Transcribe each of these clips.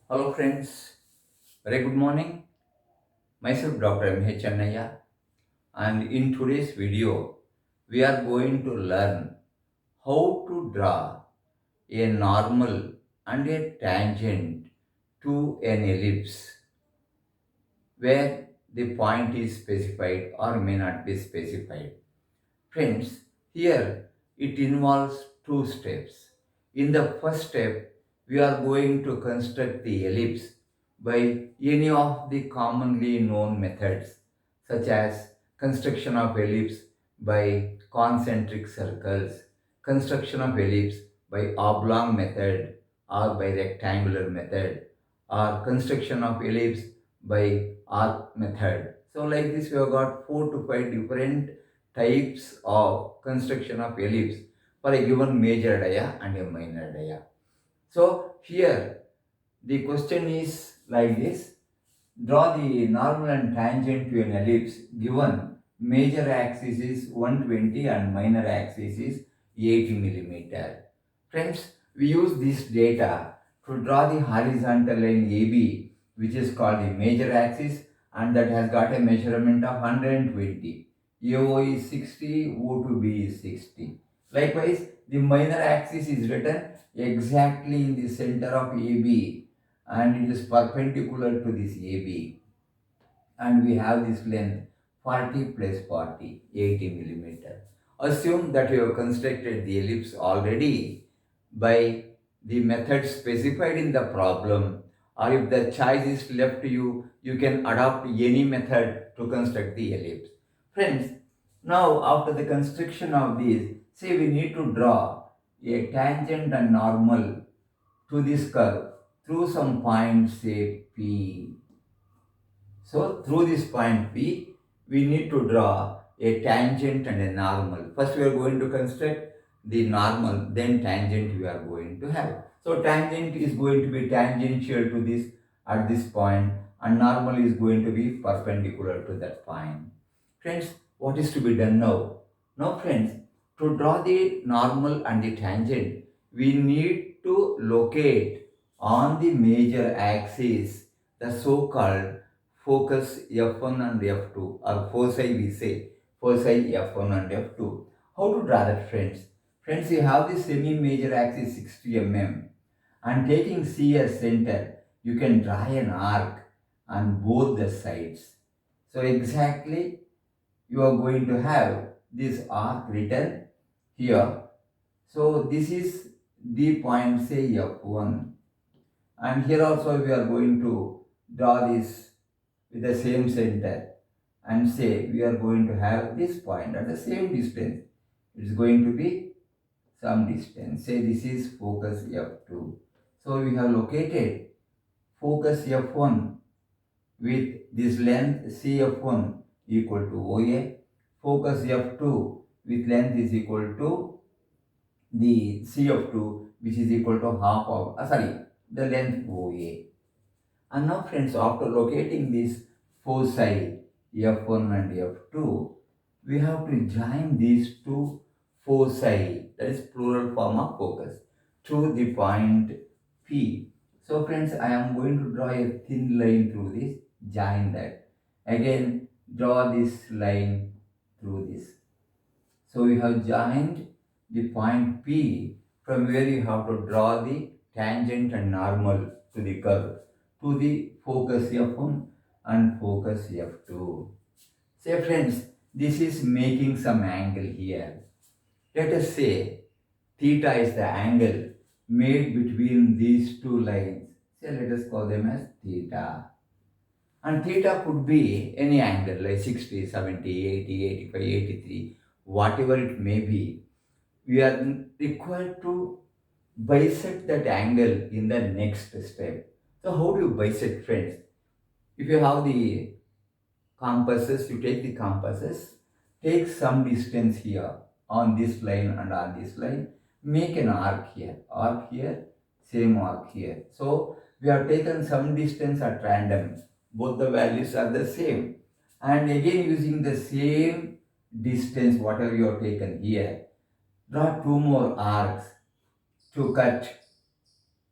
Hello friends, very good morning. Myself Dr. M.H. Channaya, and in today's video we are going to learn how to draw a normal and a tangent to an ellipse where the point is specified or may not be specified. Friends, here it involves two steps. In the first step, we are going to construct the ellipse by any of the commonly known methods, such as construction of ellipse by concentric circles, construction of ellipse by oblong method or by rectangular method, or construction of ellipse by arc method. So like this, we have got 4 to 5 different types of construction of ellipse for a given major dia and a minor dia. So here the question is like this: draw the normal and tangent to an ellipse given major axis is 120 and minor axis is 80 millimeter. Friends, we use this data to draw the horizontal line AB, which is called the major axis, and that has got a measurement of 120. AO is 60, O2B is 60. Likewise, the minor axis is written exactly in the center of AB, and it is perpendicular to this AB, and we have this length 40 plus 40, 80 millimeter. Assume that you have constructed the ellipse already by the method specified in the problem, or if the choice is left to you, you can adopt any method to construct the ellipse. Friends, now after the construction of this, say we need to draw a tangent and normal to this curve through some point, say P. So through this point P, we need to draw a tangent and a normal. First we are going to construct the normal, then tangent we are going to have. So tangent is going to be tangential to this at this point, and normal is going to be perpendicular to that point. Friends, what is to be done now? Now friends, to draw the normal and the tangent, we need to locate on the major axis the so-called focus F1 and F2, or foci we say, foci F1 and F2. How to draw that, friends? Friends, you have the semi-major axis 60 mm, and taking C as center, you can draw an arc on both the sides. So exactly you are going to have this arc written here. So this is the point, say F1, and here also we are going to draw this with the same center, and say we are going to have this point at the same distance. It's going to be some distance. Say this is focus F2. So we have located focus F1 with this length CF1 equal to OA. Focus F2 with length is equal to the CF2, which is equal to half of, the length OA. And now friends, after locating these foci F1 and F2, we have to join these two foci, that is plural form of focus, to the point P. So friends, I am going to draw a thin line through this, join that. Again, draw this line through this. So we have joined the point P, from where you have to draw the tangent and normal to the curve, to the focus F1 and focus F2. Say friends, this is making some angle here. Let us say theta is the angle made between these two lines. Say let us call them as theta. And theta could be any angle like 60, 70, 80, 85, 83, whatever it may be. We are required to bisect that angle in the next step. So how do you bisect, friends? If you have the compasses, you take the compasses, take some distance here on this line and on this line, make an arc here, same arc here. So we have taken some distance at random, both the values are the same, and again using the same distance whatever you have taken here, draw two more arcs to cut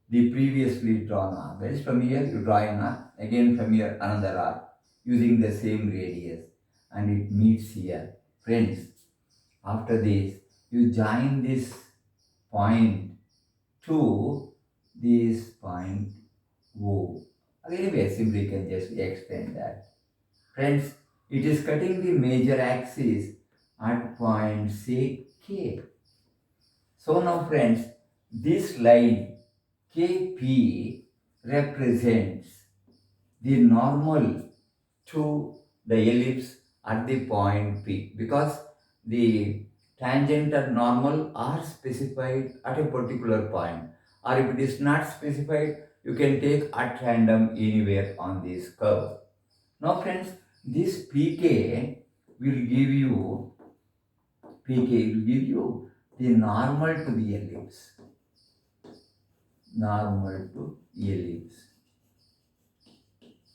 the previously drawn arc. That is, from here you draw an arc, again from here another arc using the same radius, and it meets here. Friends, after this, you join this point to this point O. Anyway, simply you can just explain that. Friends, it is cutting the major axis at point say K. So now friends, this line KP represents the normal to the ellipse at the point P, because the tangent and normal are specified at a particular point, or if it is not specified, you can take at random anywhere on this curve. Now friends, this PK will give you the normal to the ellipse. Normal to ellipse.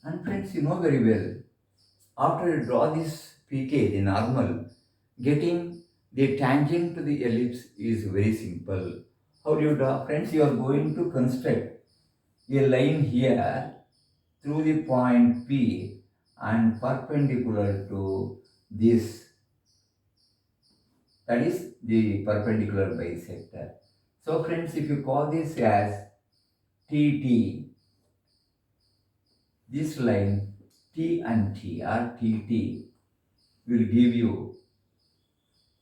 And friends, you know very well, after you draw this PK, the normal, getting the tangent to the ellipse is very simple. How do you draw? Friends, you are going to construct a line here through the point P and perpendicular to this, that is the perpendicular bisector. So friends, if you call this as TT, this line T and T or TT will give you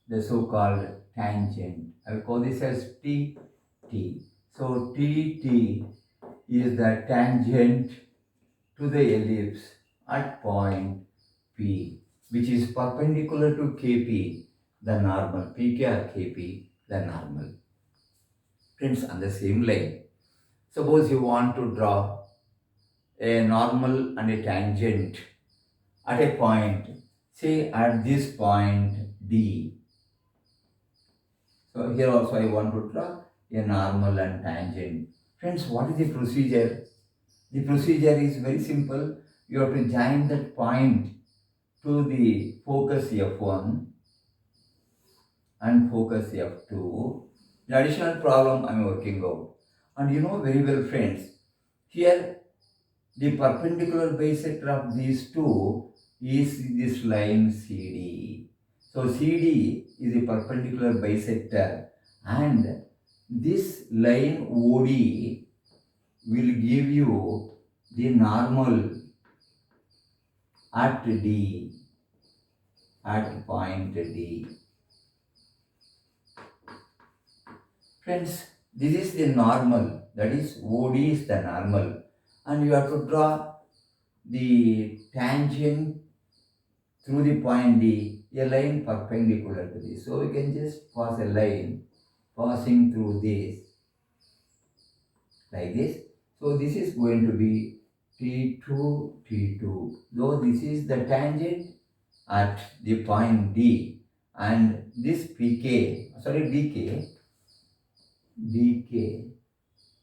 the so-called tangent. I will call this as TT. So TT is the tangent to the ellipse at point P, which is perpendicular to KP, the normal. PK or KP, the normal. Friends, on the same line, suppose you want to draw a normal and a tangent at a point, say at this point D. So here also I want to draw a normal and tangent. Friends, what is the procedure? The procedure is very simple. You have to join that point to the focus F1 and focus F2. The additional problem I am working out. And you know very well friends, here the perpendicular bisector of these two is this line CD. So CD is the perpendicular bisector, and this line OD will give you the normal at D, at point D. Friends, this is the normal, that is OD is the normal, and you have to draw the tangent through the point D, a line perpendicular to this. So we can just pass a line passing through this, like this. So this is going to be T2, T2. Though this is the tangent at the point D, and this DK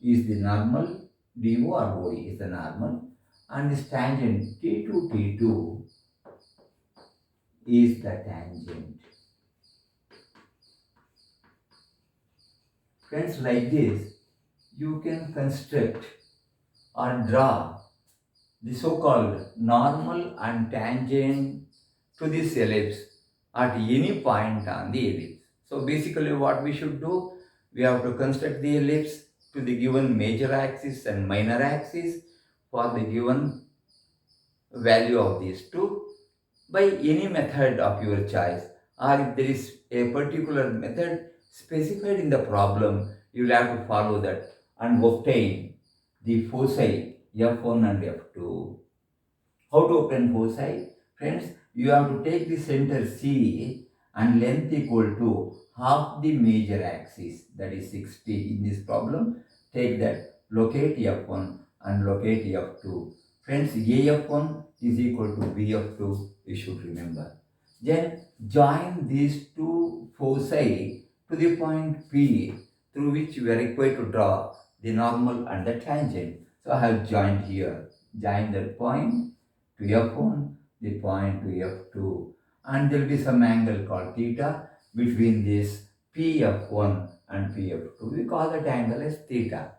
is the normal, DO or OD is the normal, and this tangent T2, T2 is the tangent. Friends, like this, you can construct or draw the so-called normal and tangent to this ellipse at any point on the ellipse. So basically what we should do, we have to construct the ellipse to the given major axis and minor axis for the given value of these two by any method of your choice, or if there is a particular method specified in the problem, you will have to follow that and obtain the foci F1 and F2. How to obtain foci? Friends, you have to take the center C and length equal to half the major axis, that is 60 in this problem. Take that, locate F1 and locate F2. Friends, AF1 is equal to BF2, you should remember. Then join these two foci to the point P through which we are required to draw the normal and the tangent. So I have joined here, join that point to F1, the point to F2, and there will be some angle called theta between this PF1 and PF2. We call that angle as theta.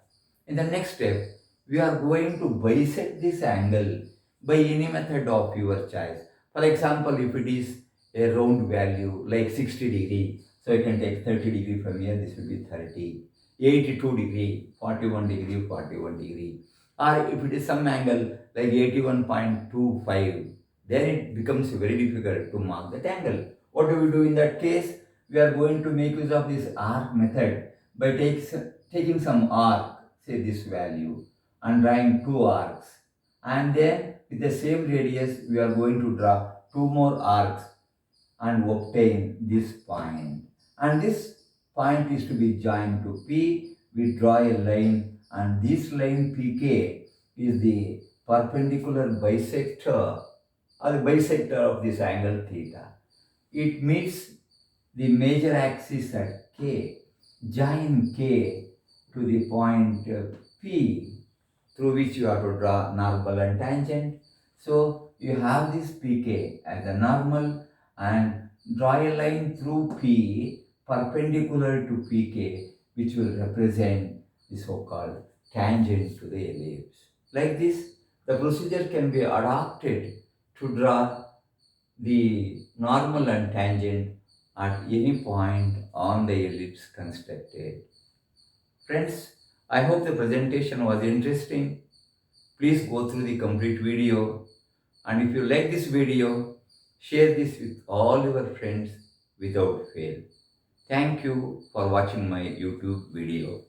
In the next step, we are going to bisect this angle by any method of your choice. For example, if it is a round value like 60 degree, so you can take 30 degree from here, this will be 30. 82 degree, 41 degree, 41 degree. Or if it is some angle like 81.25, then it becomes very difficult to mark that angle. What do we do in that case? We are going to make use of this arc method by taking some arc, say this value, and drawing two arcs. And then with the same radius, we are going to draw two more arcs and obtain this point. And this point is to be joined to P. We draw a line, and this line PK is the perpendicular bisector or the bisector of this angle theta. It meets the major axis at K. Join K to the point P, through which you have to draw normal and tangent. So you have this PK as a normal and draw a line through P perpendicular to PK, which will represent the so-called tangent to the ellipse. Like this, the procedure can be adopted to draw the normal and tangent at any point on the ellipse constructed. Friends, I hope the presentation was interesting. Please go through the complete video, and if you like this video, share this with all your friends without fail. Thank you for watching my YouTube video.